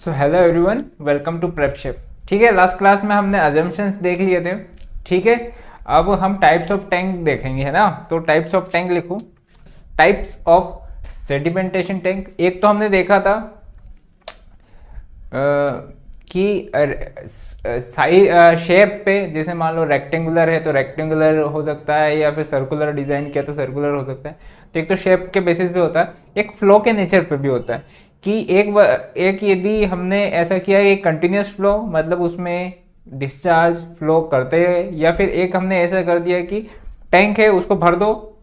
So hello everyone, welcome to Prepship. ठीक है, last class में हमने अजम्पशंस देख लिए थे। ठीक है, अब हम टाइप्स ऑफ टैंक देखेंगे, है ना। तो टाइप्स ऑफ टैंक लिखो। टाइप्स ऑफ सेडिमेंटेशन टैंक, एक तो हमने देखा था कि शेप पे, जैसे मान लो रेक्टेंगुलर है तो रेक्टेंगुलर हो सकता है, या फिर सर्कुलर डिजाइन किया तो सर्कुलर हो सकता है। तो एक तो शेप के बेसिस पे होता है, एक फ्लो के नेचर पे भी होता है कि एक यदि हमने ऐसा किया कि कंटिन्यूस फ्लो, मतलब उसमें डिस्चार्ज फ्लो करते हैं, या फिर एक हमने ऐसा कर दिया कि टैंक है उसको भर दो,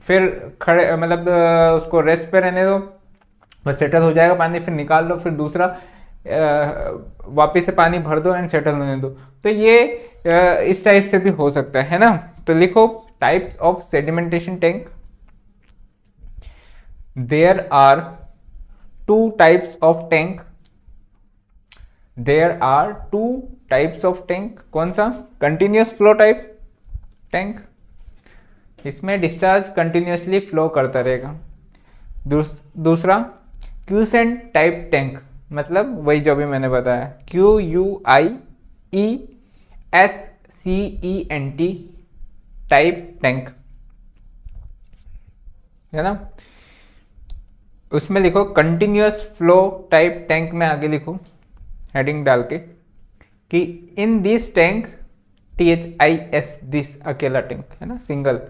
फिर खड़े मतलब उसको रेस्ट पे रहने दो, बस सेटल हो जाएगा पानी, फिर निकाल लो, फिर दूसरा वापस से पानी भर दो एंड सेटल होने दो। तो ये इस टाइप से भी हो सकता है ना। तो लिखो types of sedimentation tank. There are two types of tank. There are two types of tank. कौन सा? कंटिन्यूस फ्लो टाइप टैंक, इसमें डिस्चार्ज कंटिन्यूसली फ्लो करता रहेगा। दूसरा क्यूसेंट टाइप टैंक, मतलब वही जो भी मैंने बताया, QUIESCENT टाइप टैंक, है ना। उसमें लिखो कंटिन्यूस फ्लो टाइप टैंक में आगे लिखो हेडिंग डाल के कि इन दिस टैंक, THIS, दिस अकेला टैंक है ना, single,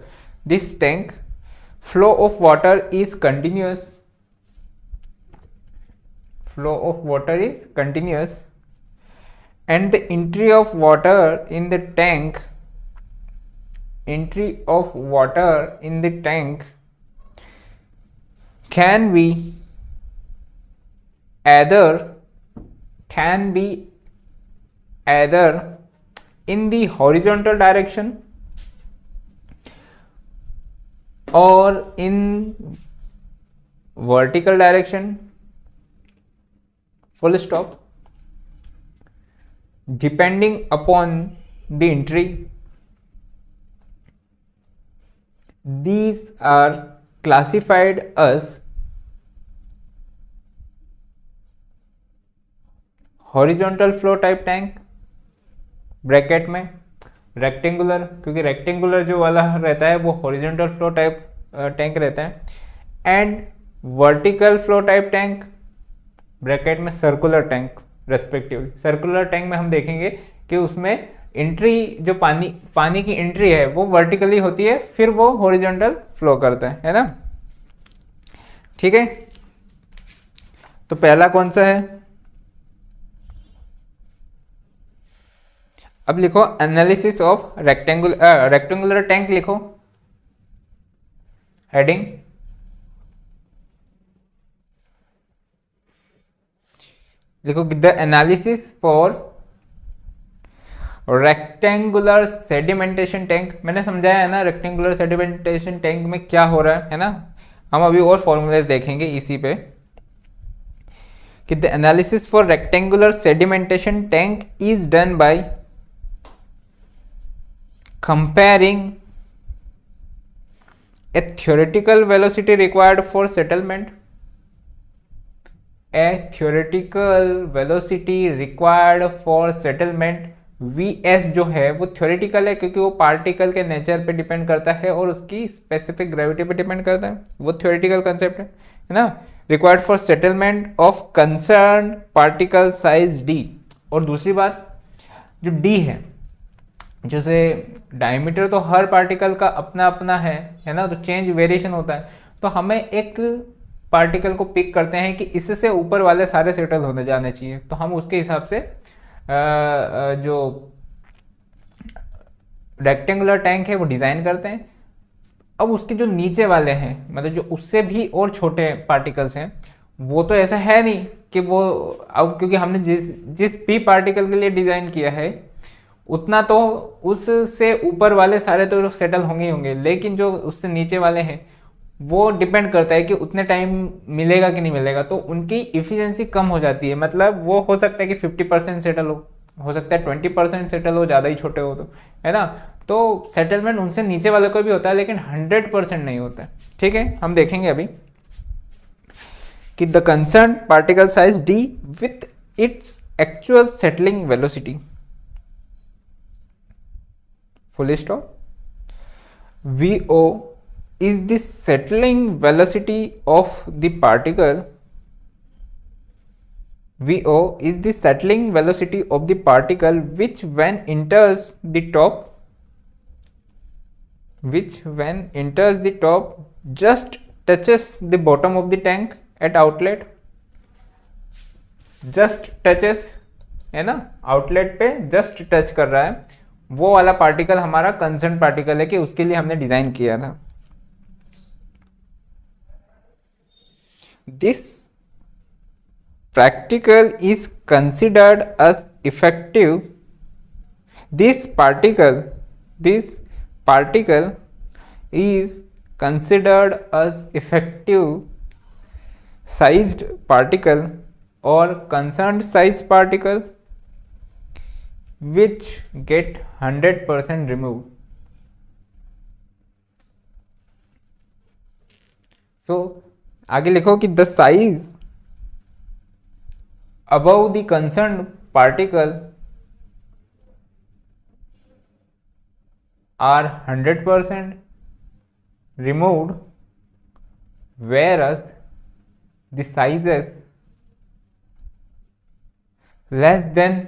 this tank flow of water is continuous. Flow of water is continuous and the entry of water in the tank can be either in the horizontal direction or in vertical direction, full stop, depending upon the entry. These are classified as horizontal flow type tank, bracket में rectangular, क्योंकि rectangular जो वाला रहता है वो horizontal flow type tank रहता है, and vertical flow type tank, bracket में circular tank respectively. Circular tank में हम देखेंगे कि उसमें एंट्री, जो पानी की एंट्री है वो वर्टिकली होती है, फिर वो हॉरिजॉन्टल फ्लो करता है ना। ठीक है, तो पहला कौन सा है? अब लिखो एनालिसिस ऑफ रेक्टेंगुलर टैंक, लिखो हेडिंग। लिखो the analysis for rectangular sedimentation tank. मैंने समझाया है ना रेक्टेंगुलर सेडिमेंटेशन टैंक में क्या हो रहा है ना। हम अभी और फॉर्मूलेज देखेंगे इसी पे कि the analysis for rectangular sedimentation tank is done by comparing A theoretical velocity required for settlement, a theoretical velocity required for settlement। vs जो है वो थ्योरेटिकल है क्योंकि वो पार्टिकल के नेचर पे डिपेंड करता है और उसकी स्पेसिफिक ग्रेविटी पे डिपेंड करता है, वो थ्योरेटिकल कंसेप्ट है ना। Required for settlement of concern particle size d। और दूसरी बात, जो d है, जैसे डायमीटर तो हर पार्टिकल का अपना अपना है ना, तो चेंज वेरिएशन होता है। तो हमें एक पार्टिकल को पिक करते हैं कि इससे ऊपर वाले सारे सेटल होने जाने चाहिए, तो हम उसके हिसाब से जो रेक्टेंगुलर टैंक है वो डिज़ाइन करते हैं। अब उसके जो नीचे वाले हैं, मतलब जो उससे भी और छोटे पार्टिकल्स हैं, वो तो ऐसा है नहीं कि वो, अब क्योंकि हमने जिस भी पार्टिकल के लिए डिज़ाइन किया है उतना तो उससे ऊपर वाले सारे तो सेटल होंगे ही होंगे, लेकिन जो उससे नीचे वाले हैं वो डिपेंड करता है कि उतने टाइम मिलेगा कि नहीं मिलेगा, तो उनकी इफिशिएंसी कम हो जाती है। मतलब वो हो सकता है कि 50% सेटल हो सकता है 20% सेटल हो, ज़्यादा ही छोटे हो तो, है ना। तो सेटलमेंट उनसे नीचे वाले को भी होता है, लेकिन 100% नहीं होता है। ठीक है, हम देखेंगे अभी कि the concern particle size d with its actual settling velocity, full stop. VO is the settling velocity of the particle. VO is the settling velocity of the particle which when enters the top just touches the bottom of the tank at outlet, just touches, है ना, outlet पे just touch कर रहा है, वो वाला particle हमारा concern particle है कि उसके लिए हमने डिजाइन किया था। This particle is considered as effective. This particle is considered as effective sized particle or concerned size particle which get 100% removed. So आगे लिखो कि the size above the concern particle are 100% removed, whereas the sizes less than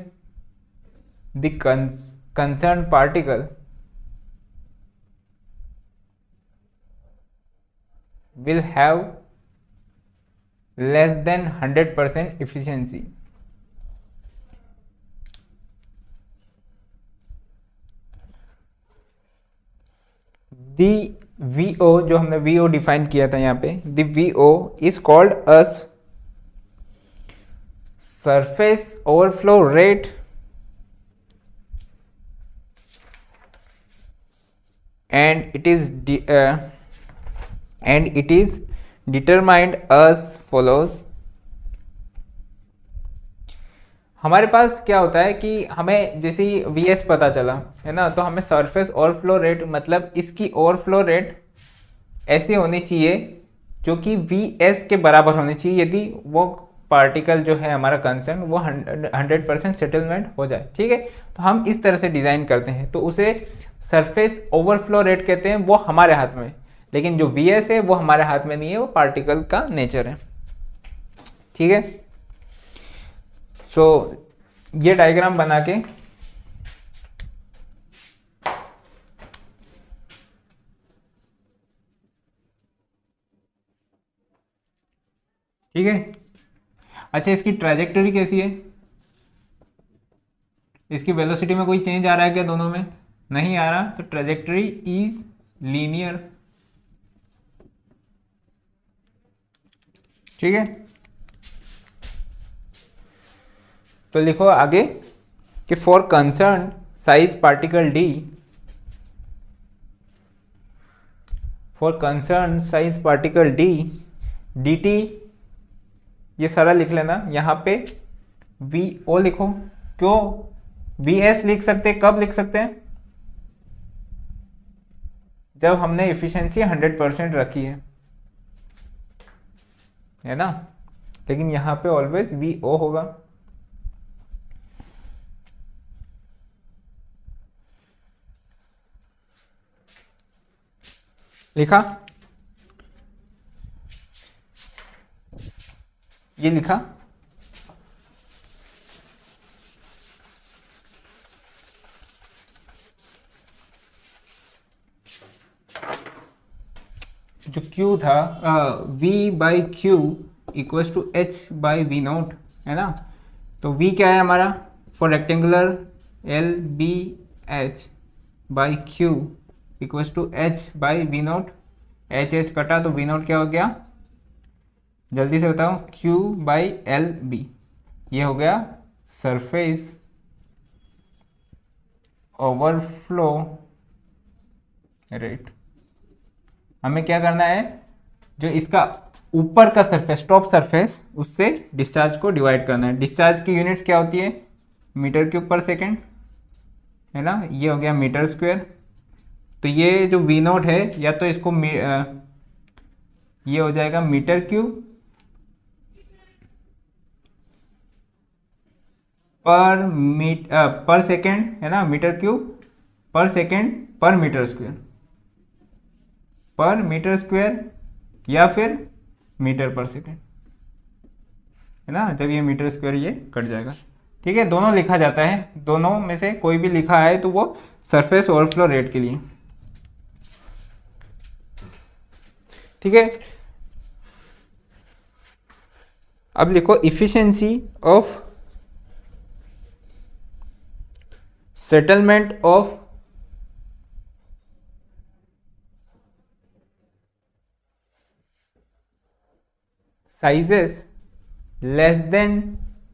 the concerned particle will have less than 100% efficiency. The VO जो हमने VO define किया था यहाँ पे, the VO is called as surface overflow rate and it is determined as follows. हमारे पास क्या होता है कि हमें जैसे ही VS पता चला है ना, तो हमें सरफेस ओवरफ्लो रेट, मतलब इसकी ओवरफ्लो रेट ऐसी होनी चाहिए जो कि VS के बराबर होनी चाहिए यदि वो पार्टिकल जो है हमारा कंसर्न वो 100% सेटलमेंट हो जाए। ठीक है, तो हम इस तरह से डिज़ाइन करते हैं, तो उसे सरफेस ओवरफ्लो रेट कहते हैं, वो हमारे हाथ में। लेकिन जो VS है वो हमारे हाथ में नहीं है, वो पार्टिकल का नेचर है। ठीक है, सो ये डायग्राम बना के ठीक है। अच्छा, इसकी ट्रैजेक्टरी कैसी है, इसकी वेलोसिटी में कोई चेंज आ रहा है क्या, दोनों में नहीं आ रहा, तो ट्रैजेक्टरी इज लीनियर। ठीक है, तो लिखो आगे कि for concern size particle D, for concern size particle D dt, ये सारा लिख लेना। यहाँ पे VO लिखो, क्यों VS लिख सकते, कब लिख सकते हैं, जब हमने एफिशिएंसी 100% रखी है ना, लेकिन यहाँ पे ऑलवेज VO होगा। लिखा, ये लिखा, जो Q था V by Q equals to H by V naught, है ना, तो V क्या है हमारा, for rectangular LBH by Q equals to H by V naught, H कटा तो V नोट क्या हो गया, जल्दी से बताओ, Q बाई LB, ये हो गया सरफेस ओवरफ्लो रेट। हमें क्या करना है, जो इसका ऊपर का सरफेस, टॉप सरफेस, उससे डिस्चार्ज को डिवाइड करना है। डिस्चार्ज की यूनिट्स क्या होती है, मीटर क्यूब पर सेकेंड, है ना, ये हो गया मीटर स्क्वायर। तो ये जो V नोट है, या तो इसको ये हो जाएगा मीटर क्यूब, पर सेकेंड है ना, मीटर क्यूब पर सेकेंड पर मीटर स्क्वायर या फिर मीटर पर सेकेंड, है ना। जब ये मीटर स्क्वायर ये कट जाएगा, ठीक है, दोनों लिखा जाता है, दोनों में से कोई भी लिखा है तो वो सरफेस ओवरफ्लो रेट के लिए, ठीक है। अब लिखो efficiency of settlement of sizes less than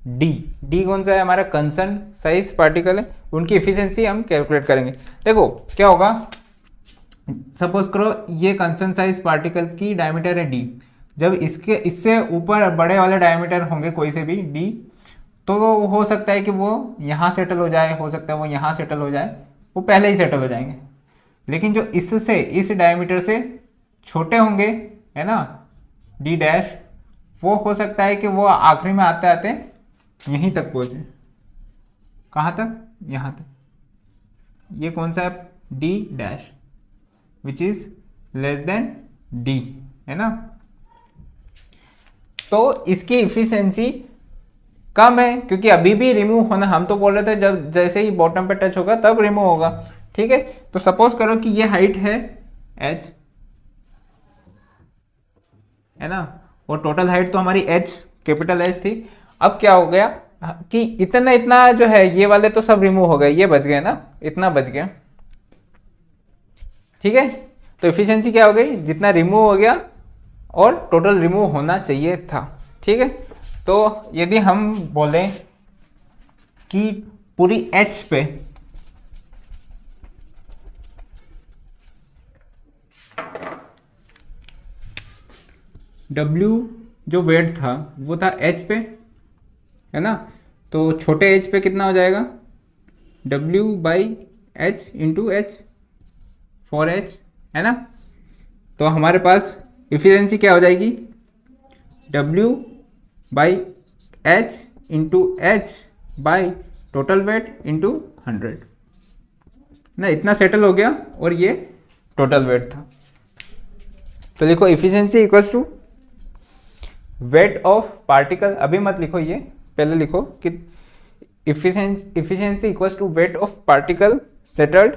D कौन सा है हमारा, कंसर्न साइज पार्टिकल है, उनकी इफिशिएंसी हम कैलकुलेट करेंगे। देखो क्या होगा, सपोज करो ये कंसर्न साइज पार्टिकल की डायमीटर है डी, जब इससे ऊपर बड़े वाले डायमीटर होंगे कोई से भी डी, तो हो सकता है कि वो यहाँ सेटल हो जाए, हो सकता है वो यहाँ सेटल हो जाए, वो पहले ही सेटल हो जाएंगे। लेकिन जो इससे इस डायमीटर से छोटे होंगे, है ना, डी डैश, वो हो सकता है कि वो आखिरी में आते आते यहीं तक पहुँचे। कहाँ तक, यहाँ तक। ये कौन सा है, D dash, which is less than D, है ना। तो इसकी इफिशिएंसी कम है, क्योंकि अभी भी रिमूव होना, हम तो बोल रहे थे जब जैसे ही बॉटम पे टच होगा तब रिमूव होगा, ठीक है। तो सपोज करो कि ये हाइट है h, है ना, और टोटल हाइट तो हमारी h, कैपिटल H थी। अब क्या हो गया कि इतना जो है ये वाले तो सब रिमूव हो गए, ये बच गए ना, इतना बच गया, ठीक है। तो इफिशिएंसी क्या हो गई, जितना रिमूव हो गया और टोटल रिमूव होना चाहिए था, ठीक है। तो यदि हम बोलें कि पूरी H पे W जो वेट था वो था H पे, है ना, तो छोटे h पे कितना हो जाएगा, W by H into H, 4H, है ना। तो हमारे पास इफिशिएंसी क्या हो जाएगी, W by H into H by total weight into 100 ना, इतना सेटल हो गया और ये टोटल वेट था। तो लिखो efficiency equals to weight of particle, अभी मत लिखो, ये पहले लिखो कि efficiency equals to weight of particle settled.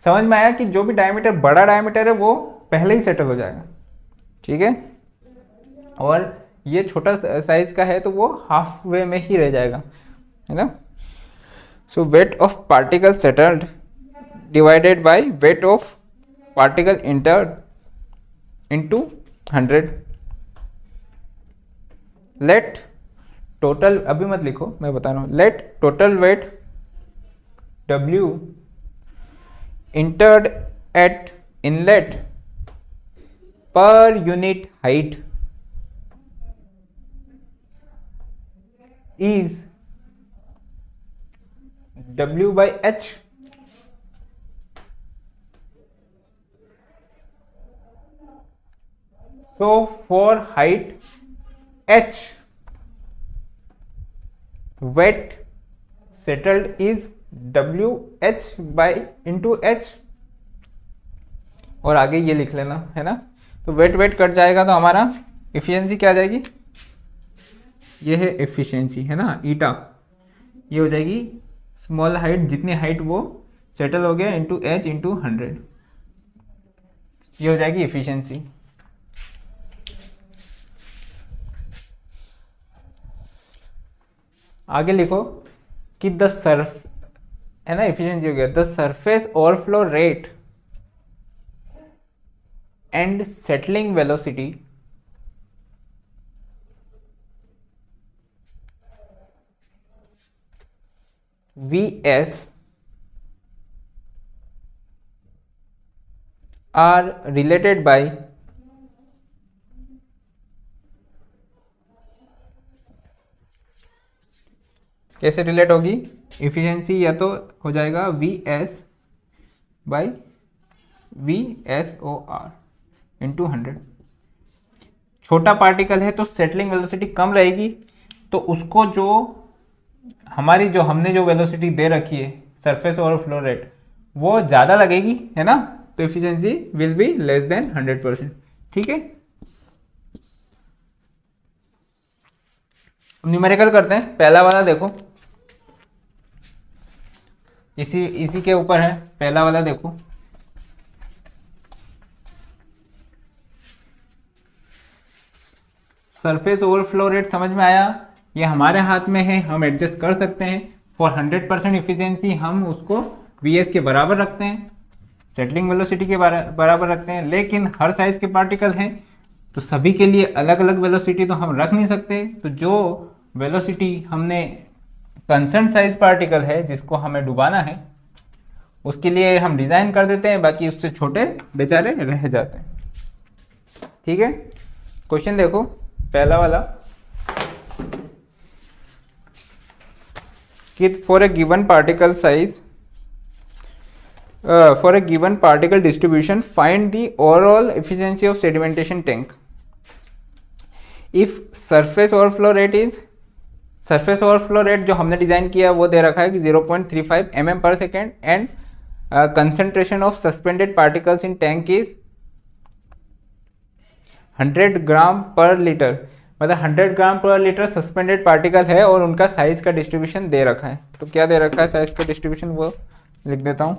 समझ में आया कि जो भी डायमीटर बड़ा डायमीटर है वो पहले ही सेटल हो जाएगा, ठीक है, और ये छोटा साइज का है तो वो हाफ वे में ही रह जाएगा, है ना। So weight of particle settled divided by weight of particle entered into 100। Let total, अभी मत लिखो, मैं बता रहा हूँ, let total weight W entered at inlet per unit height is W by H, so for height H, weight settled is WH by into H, और आगे ये लिख लेना, है ना। तो वेट कट जाएगा तो हमारा इफिशिएंसी क्या आ जाएगी, ये है एफिशिएंसी, है ना, ईटा, ये हो जाएगी स्मॉल हाइट, जितनी हाइट वो सेटल हो गया इंटू H इंटू 100, ये हो जाएगी एफिशिएंसी। आगे लिखो कि द सर्फ, है ना, एफिशिएंसी हो गया, the surface overflow rate and settling velocity Vs are related by कैसे रिलेट होगी इफिशिएंसी, या तो हो जाएगा Vs बाई VSOR इंटू 100। छोटा पार्टिकल है तो सेटलिंग वेलोसिटी कम रहेगी, तो उसको जो हमारी जो हमने जो वेलोसिटी दे रखी है सरफेस ओवरफ्लो रेट वो ज़्यादा लगेगी, है ना, तो efficiency will be less than 100%। ठीक है, न्यूमेरिकल करते हैं। पहला वाला देखो, इसी इसी के ऊपर है। पहला वाला देखो, सरफेस ओवरफ्लो रेट समझ में आया? ये हमारे हाथ में है, हम एडजस्ट कर सकते हैं। फॉर 100% इफिशियंसी हम उसको वी के बराबर रखते हैं, सेटलिंग वेलोसिटी के बराबर रखते हैं। लेकिन हर साइज के पार्टिकल हैं तो सभी के लिए अलग अलग वेलोसिटी तो हम रख नहीं सकते। तो जो वेलोसिटी हमने कंसर्न साइज पार्टिकल है जिसको हमें डुबाना है उसके लिए हम डिज़ाइन कर देते हैं, बाकी उससे छोटे बेचारे रह जाते हैं। ठीक है, क्वेश्चन देखो पहला वाला कि for a given particle size for a given particle distribution find the overall efficiency of sedimentation tank if surface overflow rate is, surface overflow rate जो हमने डिजाइन किया वो दे रखा है कि 0.35 mm पर second and concentration of suspended particles in tank is 100 ग्राम पर litre, मतलब 100 ग्राम पर लीटर सस्पेंडेड पार्टिकल है और उनका साइज का डिस्ट्रीब्यूशन दे रखा है। तो क्या दे रखा है साइज का डिस्ट्रीब्यूशन, वो लिख देता हूं।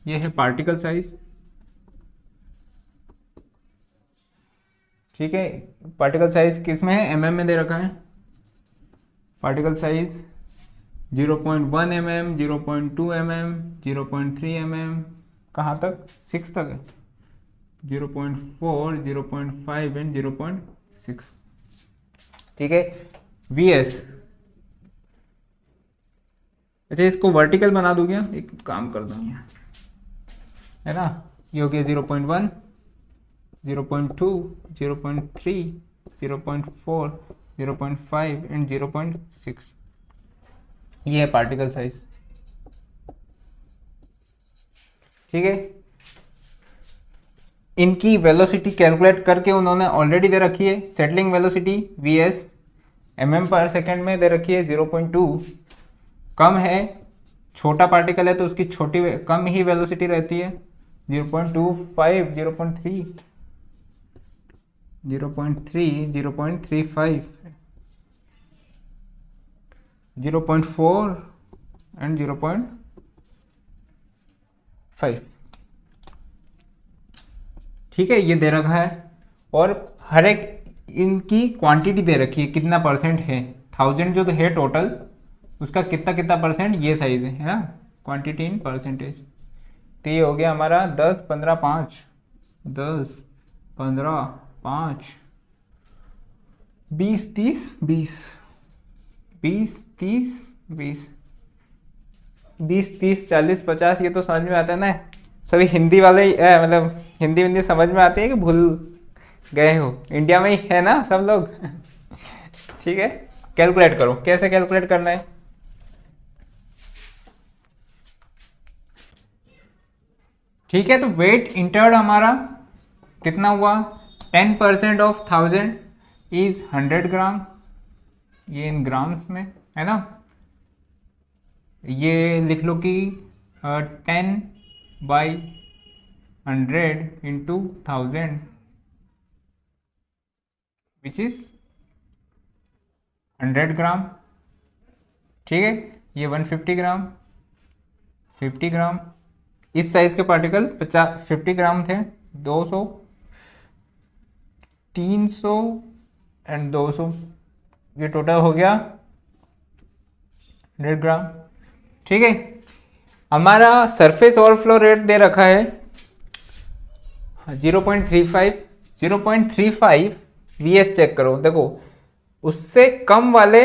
ये है पार्टिकल साइज, ठीक है। पार्टिकल साइज किस में है, एमएम में दे रखा है। Particle size 0.1 mm, 0.2 mm, 0.3 mm, कहाँ तक, 6 तक है, 0.4, 0.5 एंड 0.6। ठीक है, VS। अच्छा, इसको वर्टिकल बना दूं क्या, एक काम कर दूं यहाँ, है ना। ये हो गया 0.1, 0.2, 0.3, 0.4, 0.5 एंड 0.6। ये है पार्टिकल साइज। ठीक है, इनकी वेलोसिटी कैलकुलेट करके उन्होंने ऑलरेडी दे रखी है। सेटलिंग वेलोसिटी VS mm पर सेकेंड में दे रखी है 0.2। कम है, छोटा पार्टिकल है तो उसकी कम ही वेलोसिटी रहती है, 0.25, 0.3, 0.3, 0.35, 0.4 एंड 0.5। ठीक है, ये दे रखा है और हर एक इनकी क्वांटिटी दे रखी है, कितना परसेंट है, 1000 जो है टोटल, उसका कितना कितना परसेंट ये साइज है ना, क्वांटिटी इन परसेंटेज। तो ये हो गया हमारा 10, 15, 5, 10, 15, 5, 20, 30, 20, 20, 30, 20, 20, 30, 40, 50। ये तो समझ में आता है ना, सभी हिंदी वाले मतलब हिंदी समझ में आती है कि भूल गए हो, इंडिया में ही है ना सब लोग। ठीक है, कैलकुलेट करो, कैसे कैलकुलेट करना है। ठीक है, तो वेट इंटर्ड हमारा कितना हुआ, 10% ऑफ 1000 इज 100 ग्राम, ये इन ग्राम्स में है ना। ये लिख लो कि 10/100 इंटू 1000 विच इज 100 ग्राम। ठीक है, ये 150 ग्राम, 50 ग्राम। इस साइज के पार्टिकल 50 ग्राम थे, 200, 300 एंड 200, ये टोटल हो गया 100 ग्राम। ठीक है, हमारा सरफेस ओवरफ्लो रेट दे रखा है 0.35, 0.35 VS चेक करो, देखो उससे कम वाले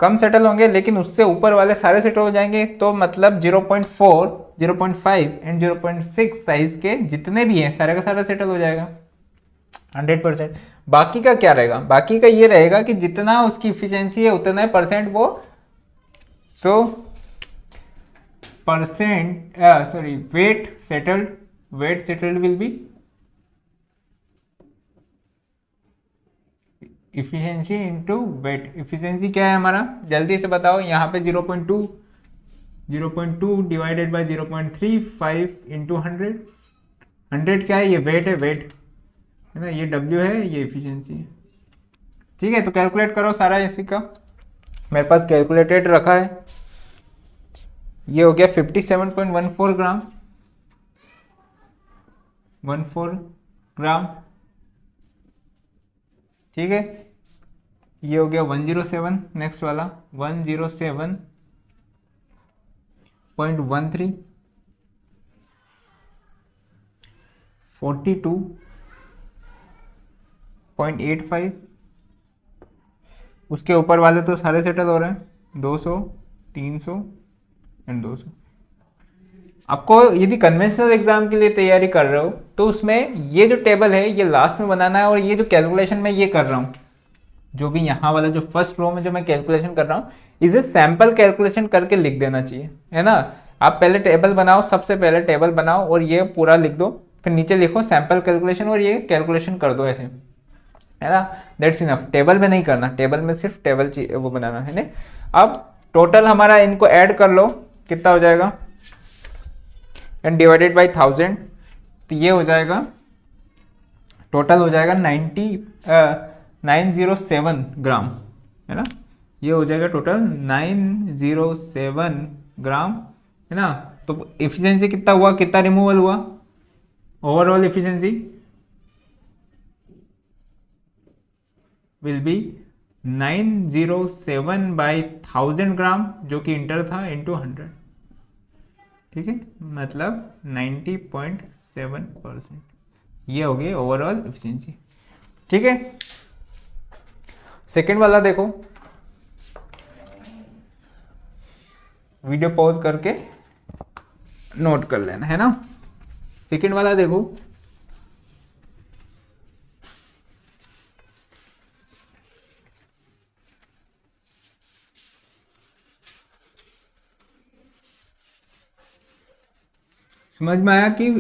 कम सेटल होंगे लेकिन उससे ऊपर वाले सारे सेटल हो जाएंगे। तो मतलब 0.4, 0.5 एंड 0.6 साइज के जितने भी हैं सारे का सारा सेटल हो जाएगा 100%। बाकी का क्या रहेगा, बाकी का ये रहेगा कि जितना उसकी इफिशियंसी है उतना परसेंट वो weight settled will be efficiency into weight. Efficiency क्या है हमारा, जल्दी से बताओ। यहाँ पे 0.2 डिवाइडेड बाय 0.35 इंटू 100। 100 क्या है, ये वेट है ना, ये W है, ये इफिशिएंसी है। ठीक है, तो कैलकुलेट करो सारा इसी का। मेरे पास कैलकुलेटेड रखा है। ये हो गया 57.14 ग्राम, 14 ग्राम। ठीक है, ये हो गया 107। नेक्स्ट वाला 107.13, 42.85। उसके ऊपर वाले तो सारे सेटल हो रहे हैं, 200, 300 एंड 200। आपको यदि कन्वेंशनल एग्जाम के लिए तैयारी कर रहे हो तो उसमें ये जो टेबल है ये लास्ट में बनाना है, और ये जो कैलकुलेशन मैं ये कर रहा हूँ, जो भी यहाँ वाला जो फर्स्ट रो में जो मैं कैलकुलेशन कर रहा हूँ, इसे सैंपल कैलकुलेशन करके लिख देना चाहिए, है ना। आप पहले टेबल बनाओ, सबसे पहले टेबल बनाओ और ये पूरा लिख दो, फिर नीचे लिखो सैंपल कैलकुलेशन और ये कैलकुलेशन कर दो ऐसे, है ना। That's enough. टेबल में नहीं करना, टेबल में सिर्फ टेबल वो बनाना है ना। अब टोटल हमारा इनको ऐड कर लो, कितना हो जाएगा, एंड डिवाइडेड बाई 1000, तो ये हो जाएगा टोटल हो जाएगा 907 ग्राम, है ना। ये हो जाएगा टोटल 907 ग्राम, है ना। तो इफिशिएंसी कितना हुआ, कितना रिमूवल हुआ, overall efficiency will be 907 by 1000 ग्राम, जो कि इंटर था, इंटू 100। ठीक है, मतलब 90.7%। ये हो गई ओवरऑल एफिशिएंसी। ठीक है, सेकंड वाला देखो, वीडियो पॉज करके नोट कर लेना, है ना। सेकंड वाला देखो, समझ में आया कि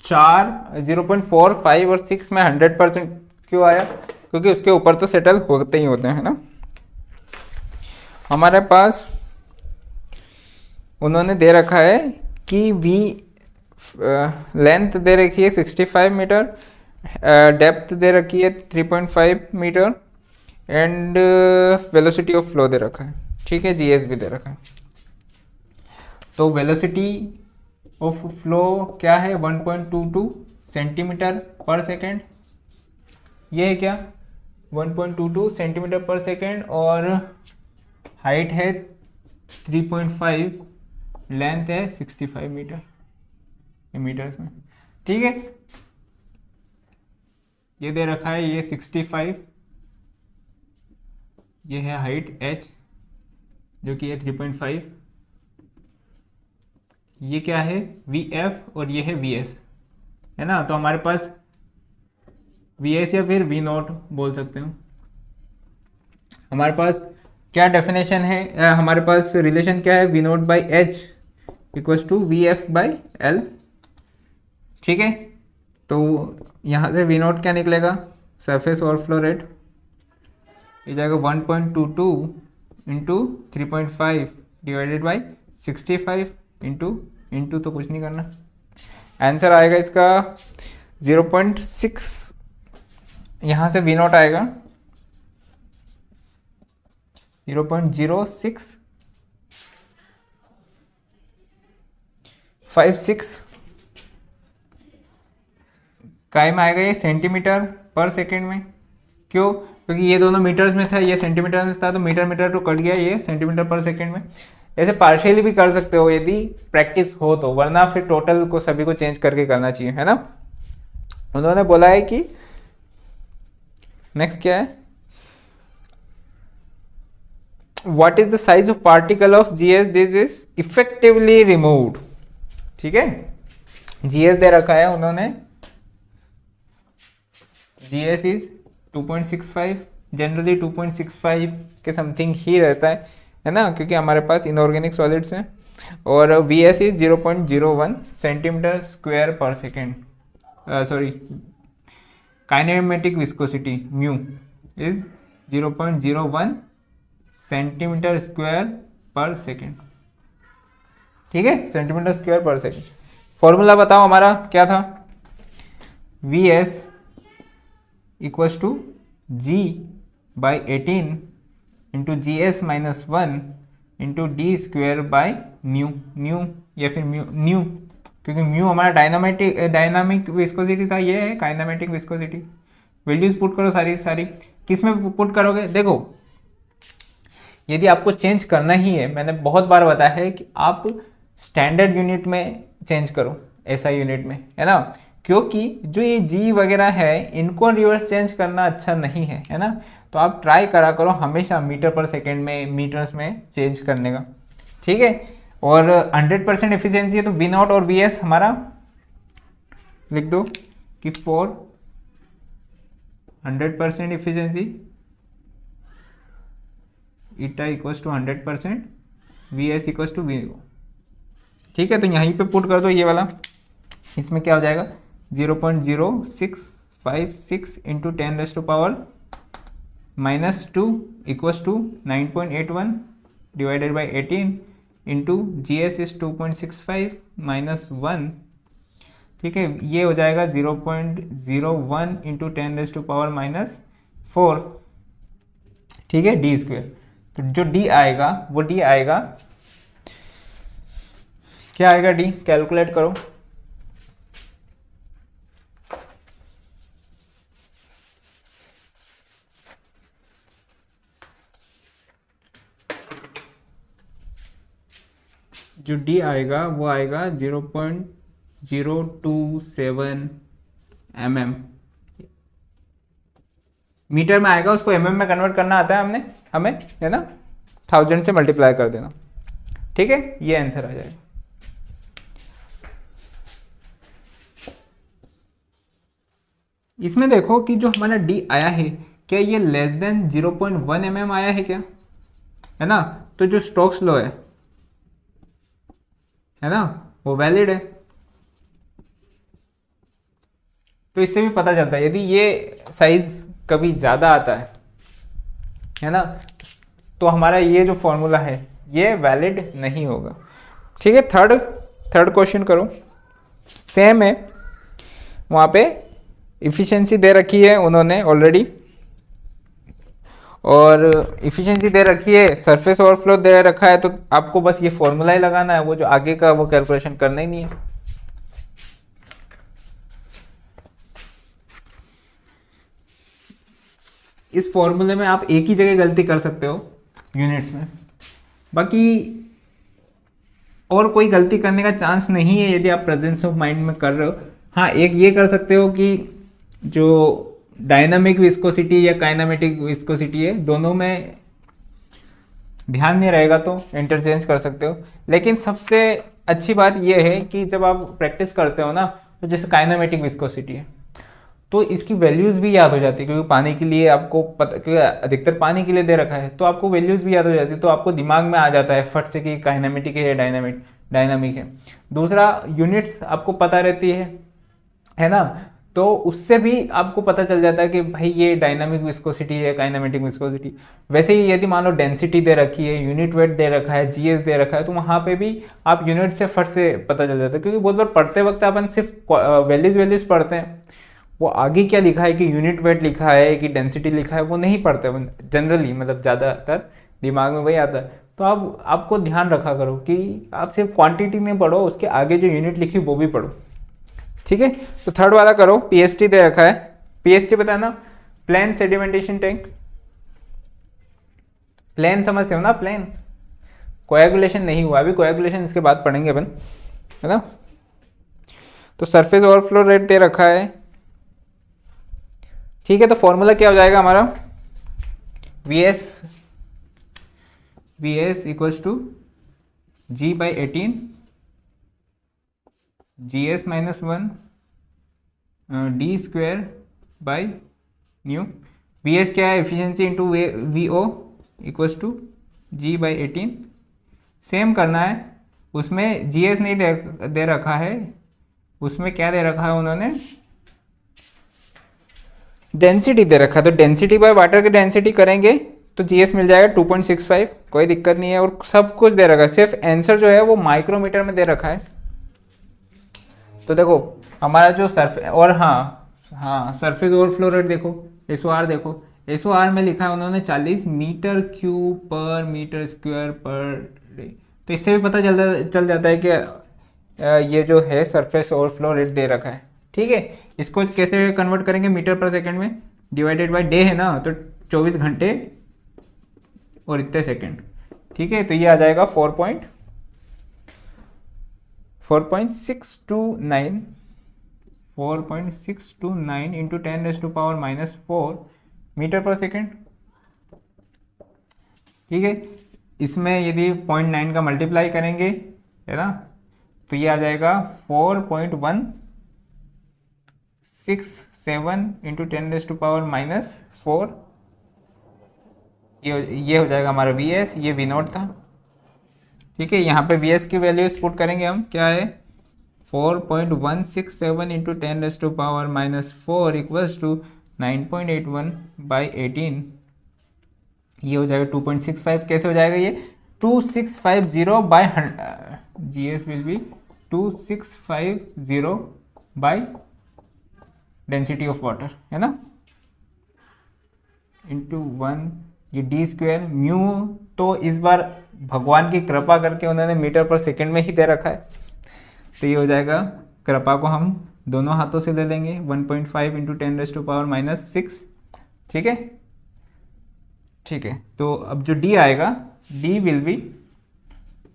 4, 0.4, 5 और 6 में 100% क्यों आया, क्योंकि उसके ऊपर तो सेटल होते ही होते हैं, है ना। हमारे पास उन्होंने दे रखा है कि वी लेंथ दे रखी है 65 मीटर, डेप्थ दे रखी है 3.5 metre and velocity of flow दे रखा है। ठीक है, जीएस भी दे रखा है। तो वेलोसिटी ऑफ फ्लो क्या है, 1.22 सेंटीमीटर पर सेकेंड। ये है क्या, 1.22 सेंटीमीटर पर सेकेंड, और हाइट है 3.5, लेंथ है 65 मीटर मीटर्स में। ठीक है, ये दे रखा है, ये 65, ये है हाइट h जो कि है 3.5, ये क्या है vf और ये है vs, है ना। तो हमारे पास vs या फिर v नॉट बोल सकते हो। हमारे पास क्या डेफिनेशन है, हमारे पास रिलेशन क्या है, v naught by h equals to vf by l। ठीक है, तो यहाँ से v नॉट क्या निकलेगा, सरफेस ओवरफ्लो रेट, ये जाएगा 1.22 इंटू 3.5 डिवाइडेड बाई 65 इंटू तो कुछ नहीं करना। आंसर आएगा इसका 0.6, यहाँ से v नॉट आएगा 0.0656 काय में आएगा, ये सेंटीमीटर पर सेकेंड में। क्यों, क्योंकि ये दोनों मीटर्स में था, ये सेंटीमीटर में था, तो मीटर तो कट गया, ये सेंटीमीटर पर सेकेंड में। ऐसे पार्शियली भी कर सकते हो यदि प्रैक्टिस हो तो, वरना फिर टोटल को सभी को चेंज करके करना चाहिए, है ना। उन्होंने बोला है कि नेक्स्ट क्या है, what is the size of particle of GS this is effectively removed. ठीक है, जीएस दे रखा है उन्होंने, जीएस इज 2.65, जनरली 2.65 के समथिंग ही रहता है ना, क्योंकि हमारे पास इनऑर्गेनिक सॉलिड्स हैं। और VS is 0.01 centimetre square per second, sorry kinematic viscosity mu, is 0.01 centimetre square per second. ठीक है, centimetre square per second. Formula बताओ हमारा क्या था, V S equals to G by 18 into G S minus 1 into D square by nu, nu या फिर mu, nu, क्योंकि mu हमारा डायनामिक विस्कोसिटी था, ये है काइनेमेटिक विस्कोसिटी। वैल्यूज पुट करो सारी सारी, किस में पुट करोगे? देखो यदि आपको चेंज करना ही है, मैंने बहुत बार बताया है कि आप स्टैंडर्ड यूनिट में चेंज करो, एसआई यूनिट में, है ना, क्योंकि जो ये जी वगैरह है इनको रिवर्स चेंज करना अच्छा नहीं है, है ना। तो आप ट्राई करा करो हमेशा मीटर पर सेकेंड में, मीटर्स में चेंज करने का, ठीक है। और 100% एफिशिएंसी है तो वी नॉट और वी एस हमारा लिख दो कि for 100% efficiency eta equals to 100%, V S equals to V O. ठीक है, तो यहीं पे पुट कर दो ये वाला, इसमें क्या हो जाएगा 0.0656 into 10⁻⁻² equals to 9.81 divided by 18 into G S is 2.65 minus 1। ठीक है, ये हो जाएगा 0.01 इंटू 10⁻⁻4। ठीक है, डी स्क्वेयर। तो जो डी आएगा वो डी आएगा, क्या आएगा डी, कैलकुलेट करो। जो डी आएगा वो आएगा 0.027 mm, मीटर में आएगा, उसको mm में कन्वर्ट करना आता है हमें, है ना, 1000 से मल्टीप्लाई कर देना। ठीक है, ये आंसर आ जाएगा। इसमें देखो कि जो हमारा डी आया है, क्या ये लेस देन 0.1 mm आया है क्या, है ना, तो जो स्टोक्स लॉ है ना, वो वैलिड है। तो इससे भी पता चलता है यदि ये साइज कभी ज़्यादा आता है ना, तो हमारा ये जो फॉर्मूला है ये वैलिड नहीं होगा। ठीक है, थर्ड क्वेश्चन करो, सेम है, वहाँ पे इफ़िशियंसी दे रखी है उन्होंने ऑलरेडी, और इफ़िशियंसी दे रखी है, सरफेस ओवरफ्लो दे रखा है, तो आपको बस ये फॉर्मूला ही लगाना है, वो जो आगे का वो कैलकुलेशन करना ही नहीं है। इस फॉर्मूले में आप एक ही जगह गलती कर सकते हो यूनिट्स में, बाकी और कोई गलती करने का चांस नहीं है यदि आप प्रेजेंस ऑफ माइंड में कर रहे हो। हाँ, एक ये कर सकते हो कि जो डायनामिक विस्कोसिटी या काइनेमेटिक विस्कोसिटी है, दोनों में ध्यान नहीं रहेगा तो इंटरचेंज कर सकते हो। लेकिन सबसे अच्छी बात यह है कि जब आप प्रैक्टिस करते हो ना, तो जैसे काइनेमेटिक विस्कोसिटी है तो इसकी वैल्यूज़ भी याद हो जाती है, क्योंकि पानी के लिए आपको पता, क्योंकि अधिकतर पानी के लिए दे रखा है, तो आपको वैल्यूज़ भी याद हो जाती है, तो आपको दिमाग में आ जाता है फट से कि काइनेमेटिक है या डायनामिक है। दूसरा, यूनिट्स आपको पता रहती है ना, तो उससे भी आपको पता चल जाता है कि भाई ये डायनामिक विस्कोसिटी है, काइनेमेटिक विस्कोसिटी। वैसे ही यदि मान लो डेंसिटी दे रखी है, यूनिट वेट दे रखा है, जीएस दे रखा है, तो वहाँ पे भी आप यूनिट से फट से पता चल जाता है, क्योंकि बहुत बार पढ़ते वक्त अपन सिर्फ वैल्यूज पढ़ते हैं, वो आगे क्या लिखा है कि यूनिट वेट लिखा है कि डेंसिटी लिखा है वो नहीं पढ़ते जनरली, मतलब ज़्यादातर दिमाग में वही आता है। तो आपको ध्यान रखा करो कि आप सिर्फ क्वांटिटी नहीं पढ़ो, उसके आगे जो यूनिट लिखी वो भी पढ़ो। ठीक है, तो थर्ड वाला करो, पीएसटी दे रखा है, पीएसटी बताना, प्लेन सेडिमेंटेशन टैंक। प्लेन समझते हो ना, प्लेन, कोएगुलेशन नहीं हुआ अभी, कोएगुलेशन इसके बाद पढ़ेंगे अपन, है ना। तो सरफेस ओवरफ्लो रेट दे रखा है, ठीक है। तो फॉर्मूला क्या हो जाएगा हमारा, V S equals to G by 18 G S minus 1 D square by nu. V S क्या है, efficiency into V O equals to G by 18। Same करना है, उसमें जी एस नहीं दे रखा है, उसमें क्या दे रखा है उन्होंने, डेंसिटी दे रखा है, तो डेंसिटी बाय वाटर की डेंसिटी करेंगे तो जीएस मिल जाएगा 2.65, कोई दिक्कत नहीं है। और सब कुछ दे रखा है, सिर्फ आंसर जो है वो माइक्रोमीटर में दे रखा है। तो देखो हमारा जो सरफेस, और हाँ सरफेस ओवरफ्लो रेट देखो, एसओआर देखो, एसओआर में लिखा है उन्होंने 40 metre cube per metre square per day. तो इससे भी पता चल जाता है कि ये जो है सरफेस ओवरफ्लो रेट दे रखा है। ठीक है, इसको कैसे कन्वर्ट करेंगे मीटर पर सेकंड में, डिवाइडेड बाय डे है ना, तो 24 घंटे और इतने सेकंड। ठीक है, तो ये आ जाएगा 4.629 इंटू 10⁻⁻⁴ मीटर पर सेकंड। ठीक है, इसमें यदि 0.9 का मल्टीप्लाई करेंगे है ना, तो ये आ जाएगा 4.167 इंटू 10⁻⁻⁴। ये हो जाएगा हमारा वीएस, ये वी नॉट था। ठीक है, यहाँ पे वीएस की वैल्यू पुट करेंगे हम, क्या है 4.167 इंटू 10⁻⁻⁴ इक्वल्स टू 9.81/18। ये हो जाएगा 2.65। कैसे हो जाएगा ये 2650/100, GS will be 2650 by density of water है ना, इंटू 1, ये डी स्क्वायर म्यू। तो इस बार भगवान की कृपा करके उन्होंने मीटर पर सेकंड में ही दे रखा है, तो ये हो जाएगा, कृपा को हम दोनों हाथों से ले लेंगे, 1.5 इंटू 10⁻⁻⁶। ठीक है, ठीक है, तो अब जो डी आएगा, D will be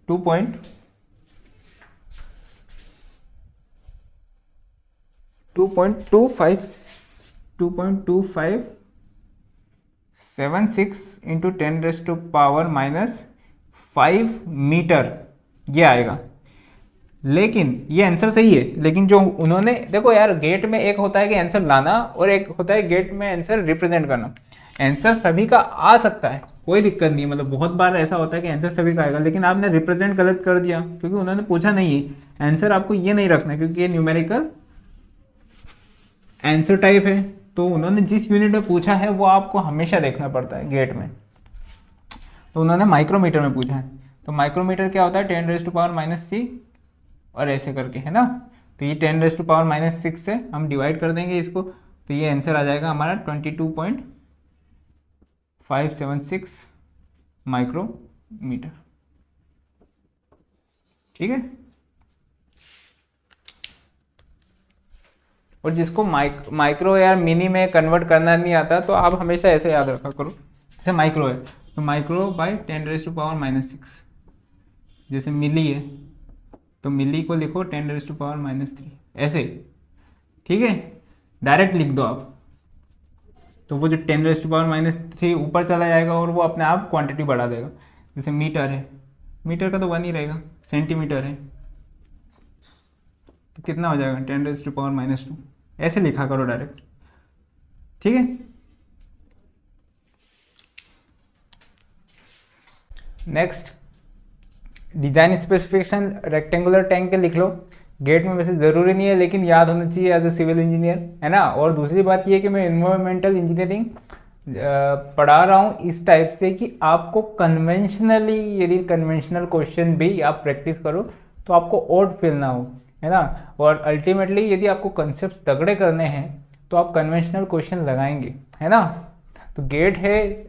2.2576 into 10⁻⁻5 metre, ये आएगा। लेकिन ये आंसर सही है, लेकिन जो उन्होंने, देखो यार गेट में एक होता है कि आंसर लाना और एक होता है गेट में आंसर रिप्रेजेंट करना। आंसर सभी का आ सकता है, कोई दिक्कत नहीं, मतलब बहुत बार ऐसा होता है कि आंसर सभी का आएगा, लेकिन आपने रिप्रेजेंट गलत कर दिया क्योंकि उन्होंने पूछा नहीं है। आंसर आपको ये नहीं रखना क्योंकि ये न्यूमेरिकल आंसर टाइप है, तो उन्होंने जिस यूनिट में पूछा है वो आपको हमेशा देखना पड़ता है गेट में। तो उन्होंने माइक्रोमीटर में पूछा है, तो माइक्रोमीटर क्या होता है 10⁻⁻⁶ और ऐसे करके है ना, तो ये 10⁻⁻⁶ से हम डिवाइड कर देंगे इसको, तो ये आंसर आ जाएगा हमारा 22.576 माइक्रोमीटर। ठीक है, और जिसको माइक्रो या मिनी में कन्वर्ट करना नहीं आता तो आप हमेशा ऐसे याद रखा करो, जैसे माइक्रो है तो माइक्रो बाय 10⁻⁻⁶, जैसे मिली है तो मिली को लिखो 10⁻⁻3 ऐसे। ठीक है, डायरेक्ट लिख दो आप, तो वो जो 10⁻⁻3 ऊपर चला जाएगा और वो अपने आप क्वांटिटी बढ़ा देगा। जैसे मीटर है, मीटर का तो 1 ही रहेगा, सेंटीमीटर है तो कितना हो जाएगा 10⁻⁻2, ऐसे लिखा करो डायरेक्ट। ठीक है, next design specification rectangular tank के लिख लो। गेट में वैसे ज़रूरी नहीं है लेकिन याद होना चाहिए एज ए सिविल इंजीनियर, है ना। और दूसरी बात ये कि मैं इन्वायरमेंटल इंजीनियरिंग पढ़ा रहा हूँ इस टाइप से कि आपको कन्वेंशनली, यदि कन्वेंशनल क्वेश्चन भी आप प्रैक्टिस करो तो आपको ओड फील ना हो, है ना। और अल्टीमेटली यदि आपको कंसेप्ट तगड़े करने हैं तो आप कन्वेंशनल क्वेश्चन लगाएंगे, है ना। तो गेट है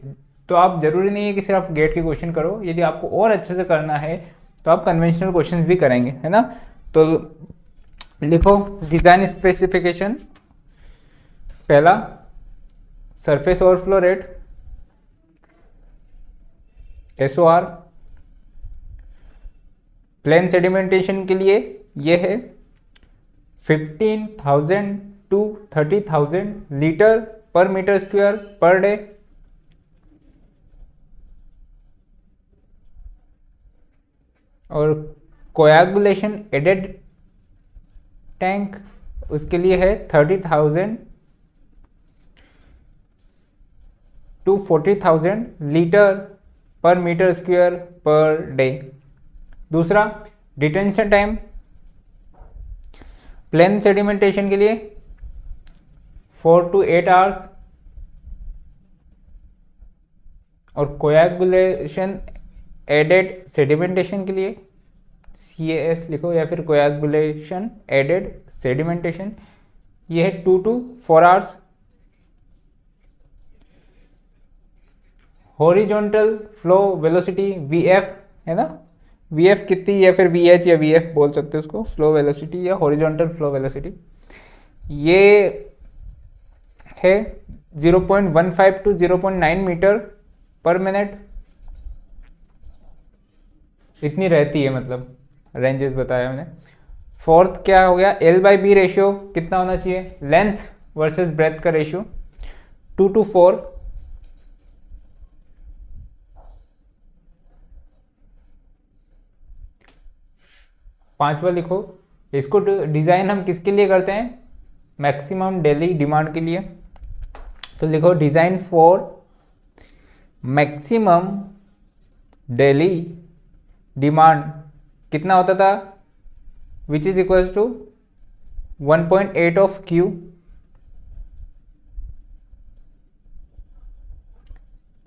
तो आप जरूरी नहीं है कि सिर्फ आप गेट के क्वेश्चन करो, यदि आपको और अच्छे से करना है तो आप कन्वेंशनल क्वेश्चंस भी करेंगे, है ना। तो लिखो डिजाइन स्पेसिफिकेशन, पहला surface overflow rate SOR, plain sedimentation के लिए ये है 15,000 to 30,000 लीटर पर मीटर स्क्वायर पर डे। और कोएगुलेशन एडेड टैंक उसके लिए है 30,000 to 40,000 लीटर पर मीटर स्क्वायर पर डे। दूसरा डिटेंशन टाइम प्लेन सेडिमेंटेशन के लिए 4 to 8 आवर्स और कोयागुलेशन एडेड सेडिमेंटेशन के लिए CAS लिखो, या फिर कोयागुलेशन एडेड सेडिमेंटेशन, ये है 2 to 4 hours. Horizontal flow velocity VF है ना, VF कितनी, या फिर VH या VF बोल सकते हो उसको, फ्लो वेलोसिटी या हॉरिजॉन्टल फ्लो वेलोसिटी, ये है 0.15 to 0.9 मीटर पर मिनट, इतनी रहती है, मतलब रेंजेस बताया मैंने। फोर्थ क्या हो गया, L/B रेशियो कितना होना चाहिए, लेंथ वर्सेस ब्रेथ का रेशियो 2 to 4। पांचवा लिखो, इसको डिजाइन हम किसके लिए करते हैं, मैक्सिमम डेली डिमांड के लिए, तो लिखो design for maximum daily demand कितना होता था, which is equal to 1.8 of Q।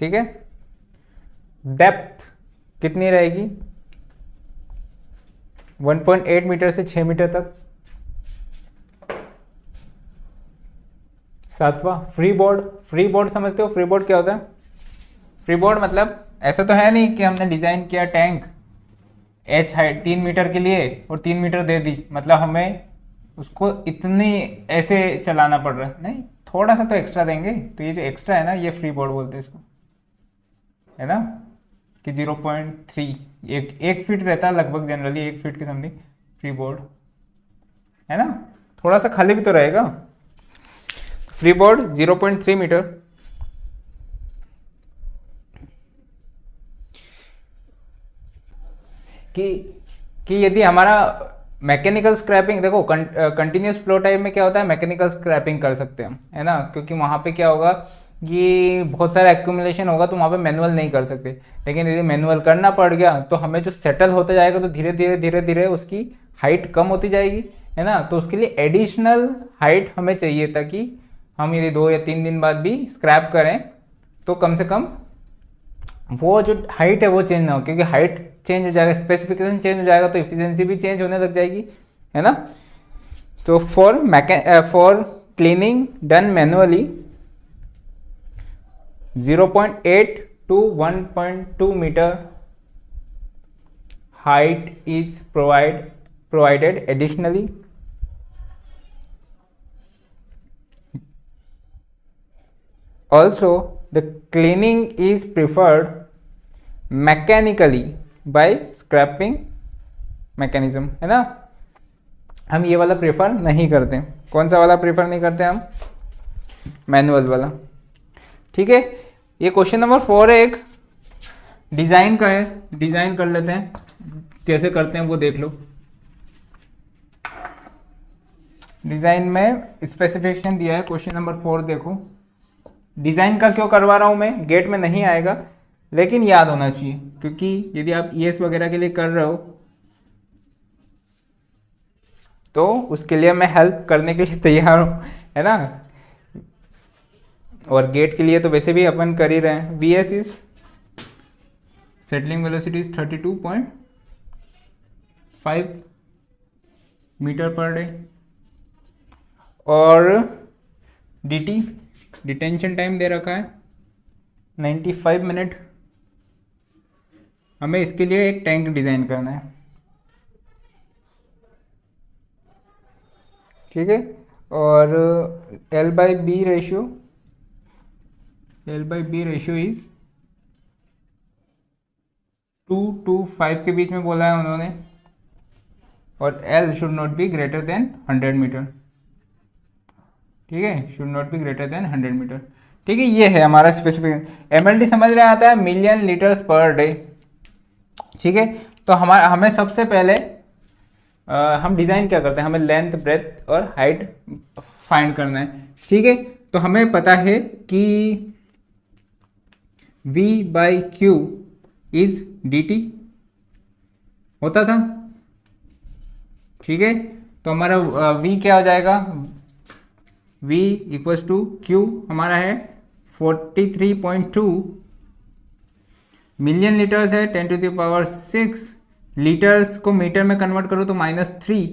ठीक है, डेप्थ कितनी रहेगी, 1.8 मीटर से 6 मीटर तक। सातवां फ्री बोर्ड, फ्री बोर्ड समझते हो, फ्री बोर्ड क्या होता है, फ्री बोर्ड मतलब ऐसा तो है नहीं कि हमने डिजाइन किया टैंक H हाइट 3 मीटर के लिए और 3 मीटर दे दी, मतलब हमें उसको इतनी ऐसे चलाना पड़ रहा है, नहीं, थोड़ा सा तो एक्स्ट्रा देंगे, तो ये जो एक्स्ट्रा है ना, ये फ्री बोर्ड बोलते हैं इसको, है ना, कि 0.3 एक फीट रहता है लगभग, जनरली 1 फीट के समथिंग फ्री बोर्ड, है ना, थोड़ा सा खाली भी तो रहेगा। Freeboard 0.3 metre. कि यदि हमारा मैकेनिकल स्क्रैपिंग, देखो कंटिन्यूस फ्लो टाइप में क्या होता है, मैकेनिकल स्क्रैपिंग कर सकते हैं हम, है ना, क्योंकि वहाँ पे क्या होगा कि बहुत सारा एक्यूमुलेशन होगा, तो वहाँ पे मैनुअल नहीं कर सकते। लेकिन यदि मैनुअल करना पड़ गया तो हमें जो सेटल होता जाएगा, तो धीरे धीरे धीरे धीरे उसकी हाइट कम होती जाएगी, है ना, तो उसके लिए एडिशनल हाइट हमें चाहिए, ताकि हम यदि 2 या 3 दिन बाद भी स्क्रैप करें तो कम से कम वो जो हाइट है वो चेंज ना हो, क्योंकि हाइट चेंज हो जाएगा, स्पेसिफिकेशन चेंज हो जाएगा, तो इफिशियंसी भी चेंज होने लग जाएगी, है ना। तो for cleaning done manually 0.8 to 1.2 metre height is provided additionally। Also the cleaning is preferred mechanically by scraping mechanism, है ना, हम ये वाला प्रेफर नहीं करते। कौन सा वाला प्रेफर नहीं करते हम, मैनुअल वाला। ठीक है, ये क्वेश्चन नंबर 4 है, एक डिजाइन का है, डिजाइन कर लेते हैं, कैसे करते हैं वो देख लो। डिजाइन में स्पेसिफिकेशन दिया है, क्वेश्चन नंबर 4 देखो। डिजाइन का क्यों करवा रहा हूं मैं, गेट में नहीं आएगा लेकिन याद होना चाहिए, क्योंकि यदि आप ES वगैरह के लिए कर रहे हो तो उसके लिए मैं हेल्प करने के लिए तैयार हूं, है ना, और गेट के लिए तो वैसे भी अपन कर ही रहे हैं। VS is settling velocity is 32.5 metre per day, और DT डिटेंशन टाइम दे रखा है 95 मिनट। हमें इसके लिए एक टैंक डिजाइन करना है, ठीक है, और L/B रेशियो इज 2 to 5 के बीच में बोला है उन्होंने, और L should not be greater than 100 metre, ठीक है, should not be greater than 100 metre. ठीक है, ये है हमारा स्पेसिफिक। MLD समझ रहे आता है, मिलियन लीटर्स पर डे। ठीक है, तो हमें सबसे पहले हम डिजाइन क्या करते हैं, हमें लेंथ, ब्रेथ और हाइट फाइंड करना है। ठीक है, तो हमें पता है कि V/Q इज DT होता था। ठीक है, तो हमारा V क्या हो जाएगा, V इक्वल्स टू Q हमारा है 43.2 मिलियन लीटर्स है 10⁻⁶, लीटर्स को मीटर में कन्वर्ट करो तो -3,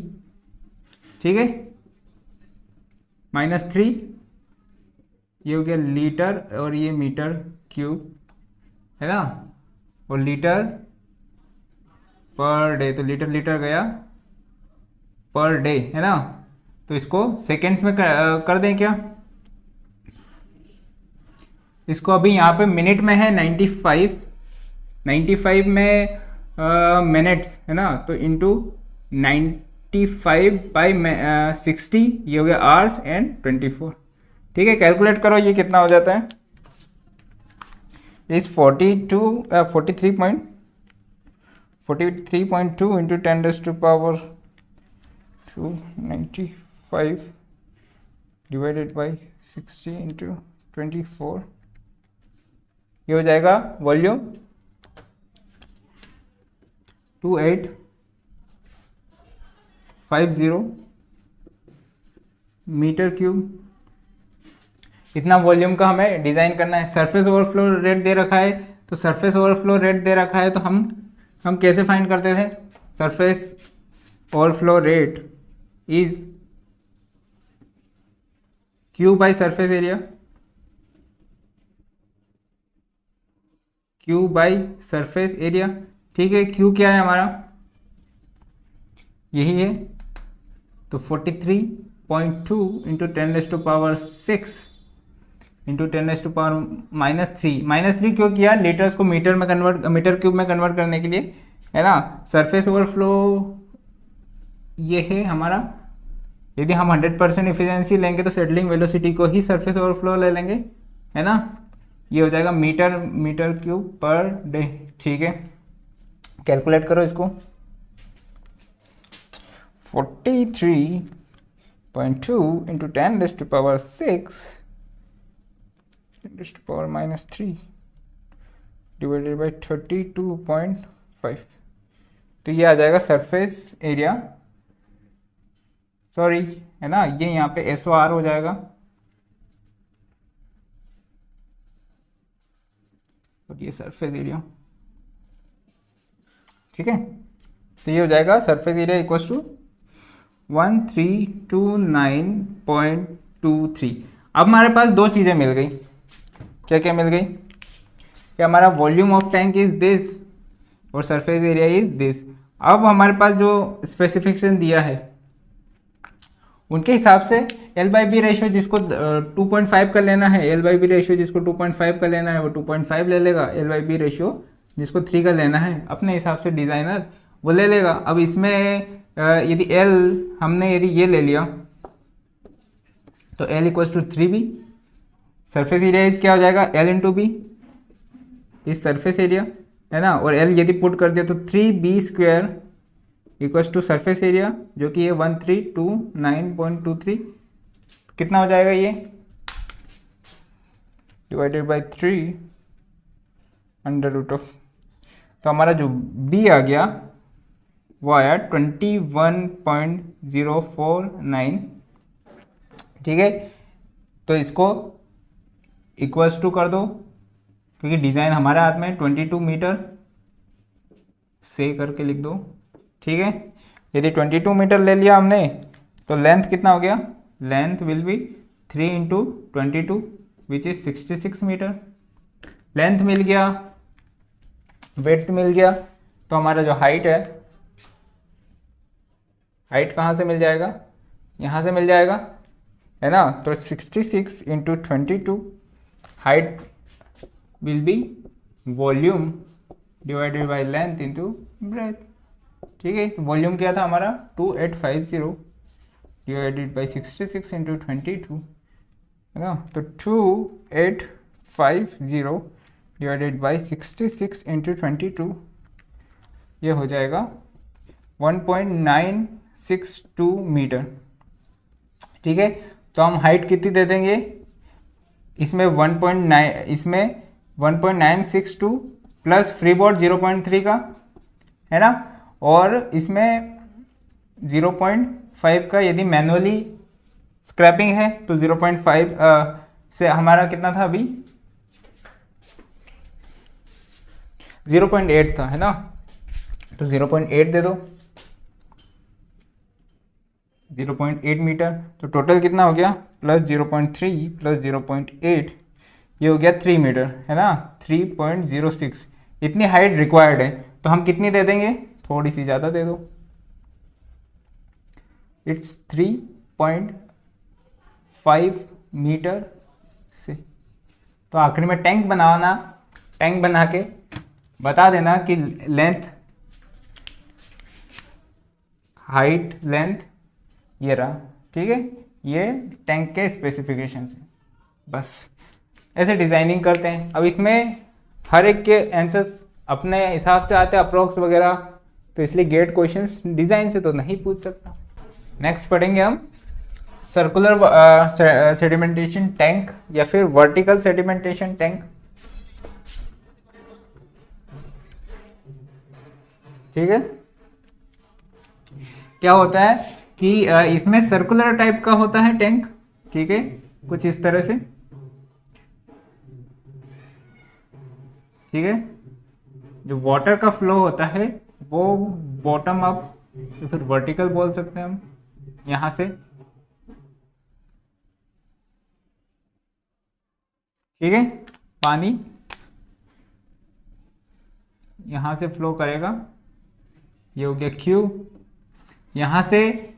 ठीक है, -3, ये हो गया लीटर और ये मीटर क्यूब है ना, और लीटर पर डे, तो लीटर लीटर गया पर डे है ना, तो इसको सेकेंड्स में कर दें क्या, इसको अभी यहाँ पे मिनट में है 95 में मिनट्स है ना, तो इंटू 95/60 ये हो गया आवर्स एंड 24, ठीक है। कैलकुलेट करो ये कितना हो जाता है, इस 43.2 इंटू 10⁻²95 डिवाइडेड बाई 60 इंटू 24, ये हो जाएगा वॉल्यूम 2850 मीटर क्यूब। इतना वॉल्यूम का हमें डिज़ाइन करना है। सरफेस ओवरफ्लो रेट दे रखा है, तो सरफेस ओवरफ्लो रेट दे रखा है तो हम कैसे फाइंड करते थे, surface overflow rate is Q by surface area, Q by surface area, ठीक है। क्यू क्या है हमारा, यही है, तो 43.2 इंटू 10⁻⁶ इंटू 10⁻⁻3, -3 क्यों किया, लीटर्स को मीटर में कन्वर्ट, मीटर क्यूब में कन्वर्ट करने के लिए है ना। सरफेस ओवरफ्लो ये है हमारा, यदि हम 100% इफिशिएंसी लेंगे तो सेटलिंग वेलोसिटी को ही सरफेस ओवरफ्लो ले लेंगे है ना, ये हो जाएगा मीटर क्यूब पर डे, ठीक है। कैलकुलेट करो इसको, 43.2 इंटू 10⁻⁶ 10⁻³ डिवाइडेड बाई 32.5, तो ये आ जाएगा सरफेस एरिया, सॉरी है ना, ये यहाँ पे SOR हो जाएगा और ये सरफेस एरिया, ठीक है। तो ये हो जाएगा सरफेस एरिया इक्वल्स टू 1329.23। अब हमारे पास दो चीज़ें मिल गई, क्या क्या मिल गई, कि हमारा volume of tank is this और सरफेस एरिया इज दिस। अब हमारे पास जो स्पेसिफिकेशन दिया है उनके हिसाब से L/B रेशियो जिसको 2.5 का लेना है, L/B रेशियो जिसको 2.5 का लेना है वो 2.5 ले लेगा, L/B रेशियो जिसको 3 का लेना है अपने हिसाब से डिज़ाइनर वो ले लेगा। अब इसमें यदि L हमने यदि ये ले लिया तो L equals to 3B, surface area is क्या हो जाएगा L इंटू बी, इस सरफेस एरिया है ना, और L यदि पुट कर दिया तो 3B² equals to surface area जो कि ये 1329.23, कितना हो जाएगा ये, डिवाइडेड बाई 3 √, तो हमारा जो B आ गया वो आया 21.049, ठीक है। तो इसको इक्वल्स टू कर दो क्योंकि डिज़ाइन हमारे हाथ में 22 मीटर से करके लिख दो, ठीक है। यदि 22 मीटर ले लिया हमने तो लेंथ कितना हो गया, length will be 3 into 22 which is 66 metre, length मिल गया, विड्थ मिल गया, तो हमारा जो हाइट है, हाइट कहाँ से मिल जाएगा, यहाँ से मिल जाएगा है ना, तो 66 into 22 height will be volume divided by length into breadth, ठीक है। तो वॉल्यूम क्या था हमारा 2850 डिवाइडेड बाई 66 इंटू 22 है ना, तो 2850 डिवाइडेड बाई 66 इंटू 22 ये हो जाएगा 1.962 मीटर, ठीक है। तो हम हाइट कितनी दे देंगे, इसमें 1.962 प्लस फ्री बोर्ड 0.3 का है ना, और इसमें 0.5 का यदि मैनुअली स्क्रैपिंग है तो 0.5 से हमारा कितना था अभी, 0.8 था, है ना, तो 0.8 दे दो, 0.8 मीटर, तो टोटल कितना हो गया, प्लस 0.3 प्लस 0.8, ये हो गया 3 मीटर, है ना, 3.06, इतनी हाइट रिक्वायर्ड है। तो हम कितनी दे देंगे, थोड़ी सी ज़्यादा दे दो, इट्स 3.5 मीटर से। तो आखिरी में टैंक बनाना, टैंक बना के बता देना कि लेंथ, हाइट, लेंथ ये रहा, ठीक है, ये टैंक के स्पेसिफिकेशन है। बस ऐसे डिज़ाइनिंग करते हैं। अब इसमें हर एक के आंसर्स अपने हिसाब से आते हैं, अप्रोक्स वगैरह, तो इसलिए गेट क्वेश्चंस डिज़ाइन से तो नहीं पूछ सकता। नेक्स्ट पढ़ेंगे हम सर्कुलर सेडिमेंटेशन टैंक या फिर वर्टिकल सेडिमेंटेशन टैंक, ठीक है। क्या होता है कि इसमें सर्कुलर टाइप का होता है टैंक, ठीक है, कुछ इस तरह से, ठीक है। जो वाटर का फ्लो होता है वो बॉटम अप या फिर वर्टिकल बोल सकते हैं हम, यहां से, ठीक है, पानी यहां से फ्लो करेगा, ये हो गया क्यू, यहां से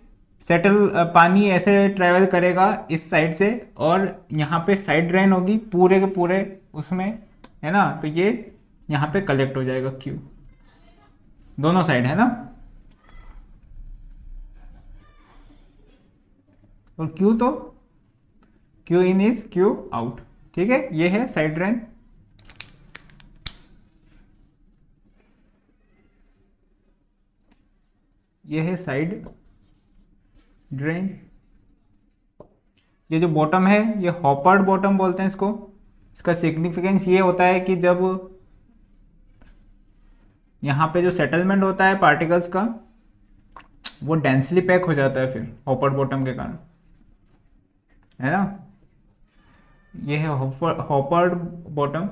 सेटल पानी ऐसे ट्रेवल करेगा इस साइड से, और यहाँ पे साइड ड्रेन होगी पूरे के पूरे उसमें, है ना, तो ये यहाँ पे कलेक्ट हो जाएगा क्यू, दोनों साइड, है ना, और क्यू तो Q in is Q out, ठीक है, ये है साइड ड्रेन। ये है साइड ड्रेन। ये जो बॉटम है ये हॉपर्ड बॉटम बोलते हैं इसको। इसका सिग्निफिकेंस ये होता है कि जब यहाँ पे जो सेटलमेंट होता है पार्टिकल्स का वो डेंसली पैक हो जाता है फिर हॉपर्ड बॉटम के कारण, है ना। ये है हॉपर्ड बॉटम।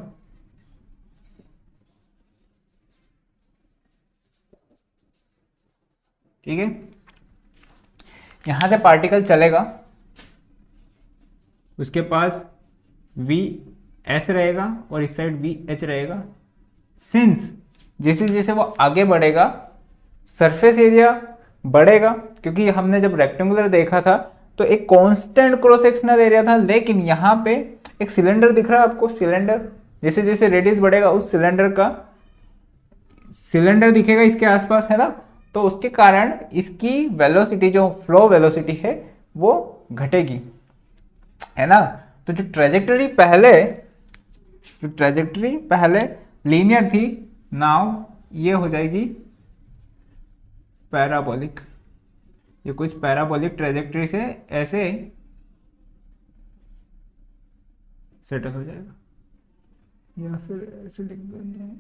ठीक है, यहां से पार्टिकल चलेगा, उसके पास वी एस रहेगा और इस साइड वी एच रहेगा। सिंस जैसे जैसे वो आगे बढ़ेगा सरफेस एरिया बढ़ेगा, क्योंकि हमने जब रेक्टेंगुलर देखा था तो एक कांस्टेंट क्रॉस सेक्शनल एरिया था, लेकिन यहाँ पे एक सिलेंडर दिख रहा है आपको, सिलेंडर, जैसे जैसे रेडियस बढ़ेगा उस सिलेंडर का सिलेंडर दिखेगा इसके आसपास, है ना, तो उसके कारण इसकी वेलोसिटी जो फ्लो वेलोसिटी है वो घटेगी, है ना। तो जो ट्रेजेक्टरी पहले लीनियर थी, नाउ ये हो जाएगी पैराबोलिक। ये कुछ पैराबोलिक ट्रेजेक्टरी से ऐसे सेटल हो जाएगा, या फिर ऐसे लिख देंगे,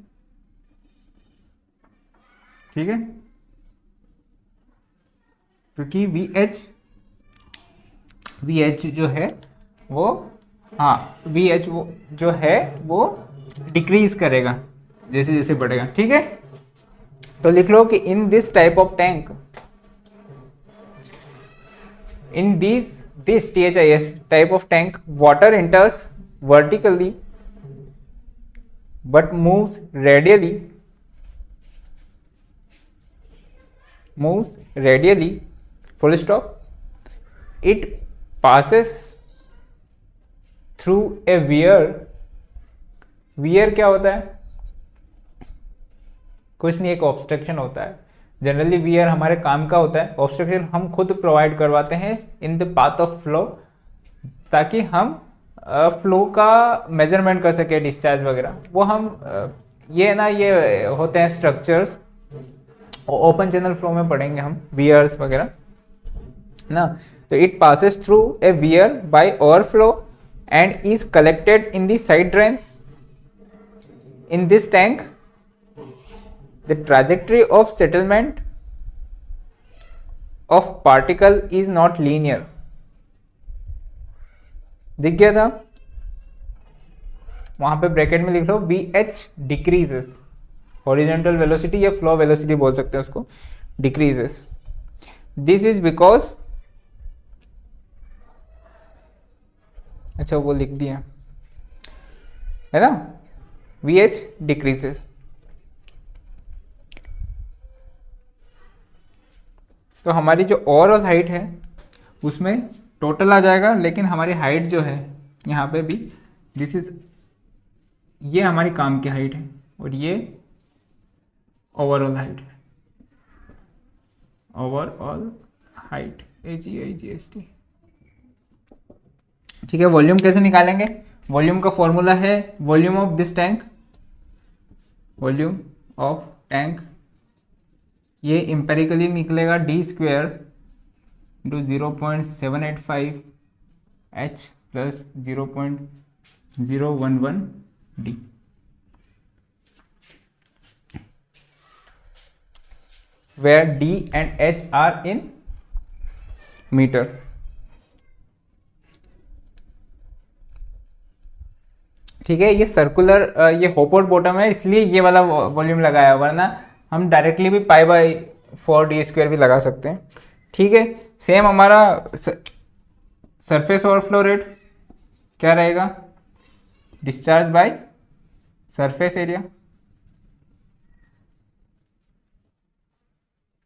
ठीक है, क्योंकि वी एच जो है वो, हाँ, वी एच वो जो है वो डिक्रीज करेगा जैसे जैसे बढ़ेगा, ठीक है। तो लिख लो कि in this type of tank, in this THIS type of tank, water enters vertically but moves radially, full stop. It passes through a weir क्या होता है, कुछ नहीं, एक ऑब्स्ट्रक्शन होता है। जनरली वियर हमारे काम का होता है, ऑब्स्ट्रक्शन हम खुद प्रोवाइड करवाते हैं in the path of flow, ताकि हम फ्लो का मेजरमेंट कर सके, डिस्चार्ज वगैरह, वो हम ये ना, ये होते हैं स्ट्रक्चर्स, ओपन चैनल फ्लो में पढ़ेंगे हम वियर्स वगैरह ना। तो it passes through a weir by overflow and is collected in the side drains. In this tank the trajectory of settlement of particle is not linear। दिख गया था, वहां पे ब्रैकेट में लिख लो VH decreases, हॉरिजॉन्टल वेलोसिटी या flow velocity बोल सकते हैं उसको, डिक्रीजेस। दिस इज बिकॉज, अच्छा वो लिख दिया है ना, VH डिक्रीजेस। तो हमारी जो ओवरऑल हाइट है उसमें टोटल आ जाएगा, लेकिन हमारी हाइट जो है यहाँ पे भी दिस इज, ये हमारी काम की हाइट है और ये ओवरऑल हाइट है, ओवरऑल हाइट AGST। ठीक है, वॉल्यूम कैसे निकालेंगे? वॉल्यूम का फॉर्मूला है volume of this tank, volume of tank, ये एम्पेरिकली निकलेगा d² into 0.785 H plus 0.011 D। where D and H are in metre. ठीक है, ये सर्कुलर, ये होपर्ड बॉटम है इसलिए ये वाला वॉल्यूम लगाया, वरना हम डायरेक्टली भी π/4d² भी लगा सकते हैं। ठीक है, सेम हमारा सरफेस ओवरफ्लो रेट क्या रहेगा? डिस्चार्ज बाय सरफेस एरिया,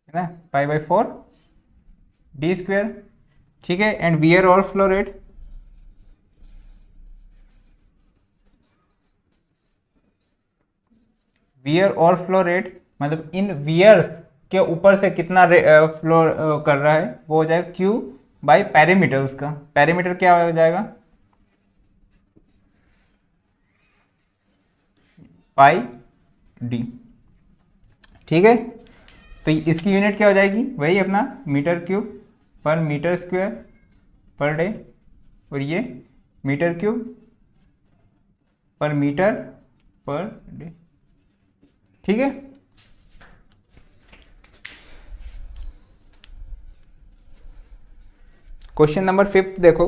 है ना, π/4d²। ठीक है, and wear overflow rate, wear overflow rate मतलब इन वियर्स के ऊपर से कितना फ्लो कर रहा है, वो हो जाएगा Q बाई पेरीमीटर। उसका पेरीमीटर क्या हो जाएगा? πd। ठीक है, तो इसकी यूनिट क्या हो जाएगी? वही अपना metre cube per metre square per day, और ये metre cube per metre per day. ठीक है, क्वेश्चन नंबर 5 देखो,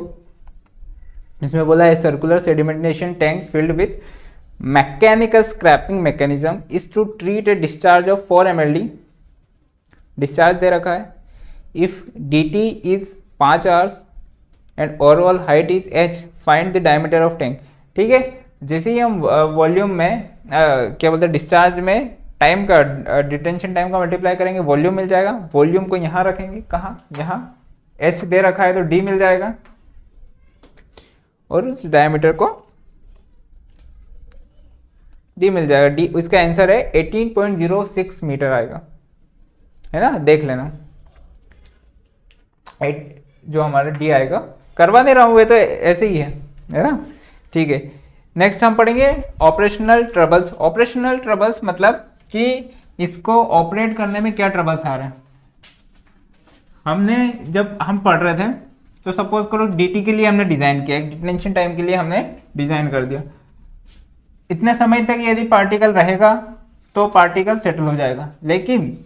इसमें बोला है circular sedimentation tank filled with mechanical scraping mechanism is to treat a discharge of 4 mld। Discharge दे रखा है, if dt is 5 hours and overall height is h, find the diameter of tank. ठीक है, जैसे ही हम वॉल्यूम में क्या बोलते हैं, डिस्चार्ज में टाइम का, डिटेंशन टाइम का मल्टीप्लाई करेंगे, वॉल्यूम मिल जाएगा। वॉल्यूम को यहाँ रखेंगे, कहाँ? यहाँ h दे रखा है तो d मिल जाएगा, और उस डायमीटर को d मिल जाएगा। d इसका आंसर है 18.06 मीटर आएगा, है ना, देख लेना। जो हमारा d आएगा, करवा नहीं रहा हूँ, वे तो ऐसे ही है ना। ठीक है, नेक्स्ट हम पढ़ेंगे ऑपरेशनल ट्रबल्स। ऑपरेशनल ट्रबल्स मतलब कि इसको ऑपरेट करने में क्या ट्रबल्स आ रहे हैं। हमने जब हम पढ़ रहे थे तो सपोज करो dt के लिए हमने डिजाइन किया, डिटेंशन टाइम के लिए हमने डिजाइन कर दिया। इतने समय तक यदि पार्टिकल रहेगा तो पार्टिकल सेटल हो जाएगा, लेकिन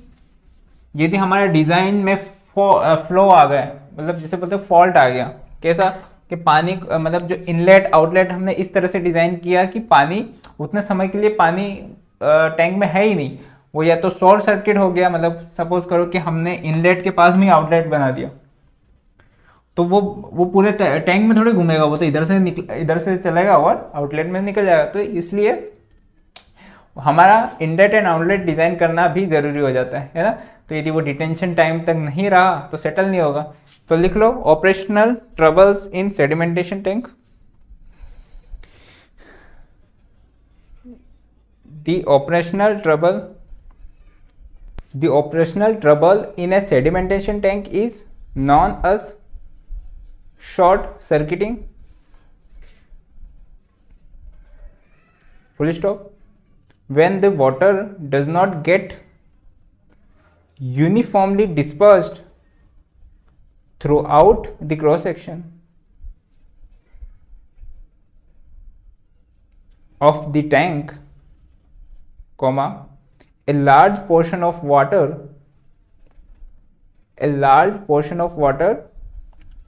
यदि हमारे डिजाइन में फ्लो आ गया, मतलब जैसे बोलते हैं फॉल्ट आ गया, कैसा कि पानी, मतलब जो इनलेट आउटलेट हमने इस तरह से डिजाइन किया कि पानी उतने समय के लिए पानी टैंक में है ही नहीं, वो या तो शॉर्ट सर्किट हो गया, मतलब सपोज करो कि हमने इनलेट के पास में आउटलेट बना दिया, तो वो पूरे टैंक में थोड़ी घूमेगा, वो तो इधर से चलेगा और आउटलेट में निकल जाएगा। तो इसलिए हमारा इनलेट एंड आउटलेट डिजाइन करना भी जरूरी हो जाता है ना। तो यदि वो डिटेंशन टाइम तक नहीं रहा तो सेटल नहीं होगा। तो लिख लो operational troubles in sedimentation tank. The operational trouble in a sedimentation tank is known as short circuiting, full stop. When the water does not get uniformly dispersed throughout the cross section of the tank, a large portion of water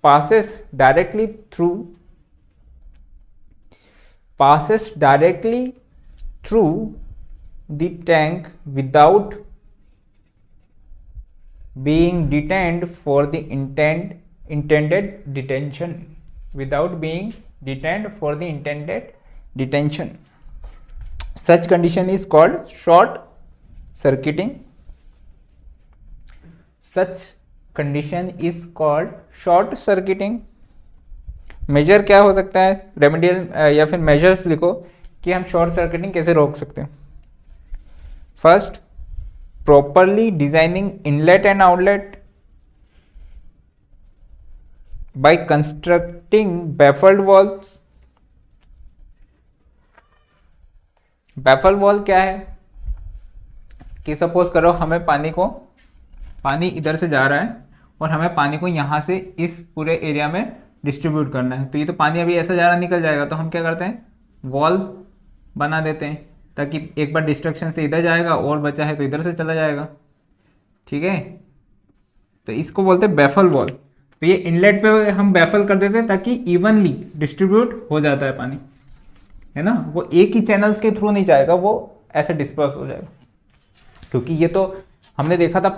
passes directly through the tank without being detained for the intended detention, without being detained for the intended detention. Such condition is called short circuiting. Such condition is called short circuiting. Major क्या हो सकता है, remedial या फिर measures लिखो कि हम short circuiting कैसे रोक सकते हैं. First, properly designing inlet and outlet by constructing baffled valves. baffled valve क्या है कि सपोज करो हमें पानी इधर से जा रहा है और हमें पानी को यहाँ से इस पूरे एरिया में डिस्ट्रीब्यूट करना है. तो ये तो पानी अभी ऐसा जा रहा निकल जाएगा, तो हम क्या करते हैं, वॉल बना देते हैं ताकि एक बार डिस्ट्रक्शन से इधर जाएगा और बचा है तो इधर से चला जाएगा. ठीक है, तो इसको बोलते हैं बैफल वॉल. तो ये इनलेट पे हम बैफल कर देते हैं ताकि इवनली डिस्ट्रीब्यूट हो जाता है पानी, है ना. वो एक ही चैनल्स के थ्रू नहीं जाएगा, वो ऐसे डिस्पर्स हो जाएगा. क्योंकि ये तो हमने देखा था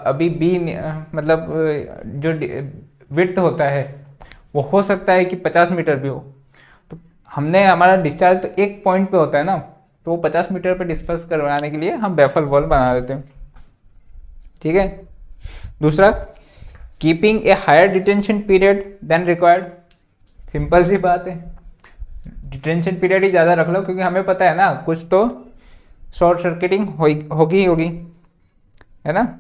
अभी भी, मतलब जो विड्थ होता है वो हो सकता है कि 50 मीटर भी हो. तो हमने हमारा डिस्चार्ज तो एक पॉइंट पे होता है ना, तो वो 50 मीटर पे डिस्पर्स करवाने के लिए हम बैफल वॉल बना देते हैं. ठीक है. दूसरा, keeping a higher detention period then required. Simple सी बात है, डिटेंशन पीरियड ही ज़्यादा रख लो क्योंकि हमें पता है ना कुछ तो शॉर्ट सर्किटिंग होगी ही होगी, है ना.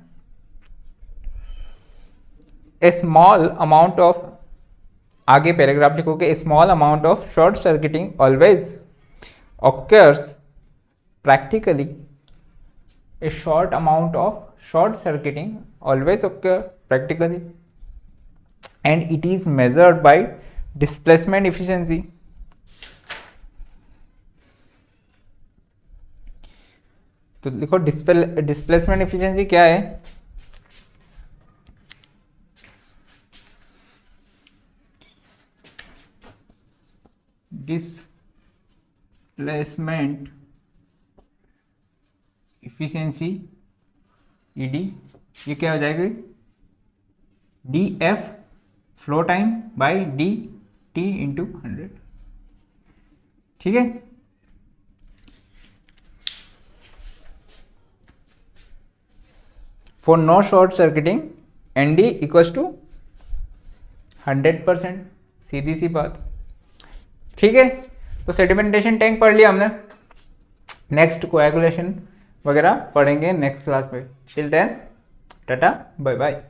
ए स्मॉल अमाउंट ऑफ, आगे पैराग्राफ लिखोगे, a small amount of short circuiting always occurs practically. A short amount of short circuiting always occur practically, and it is measured by displacement efficiency. तो लिखो displacement efficiency क्या है. Displacement efficiency ED, ये क्या हो जाएगी, D F flow time by D T into 100. ठीक है. For no short circuiting N D equals to 100%. सीधी सी बात. ठीक है. तो सेडिमेंटेशन टैंक पढ़ लिया हमने. नेक्स्ट कोएगुलेशन वगैरह पढ़ेंगे नेक्स्ट क्लास में. Till then tata bye bye.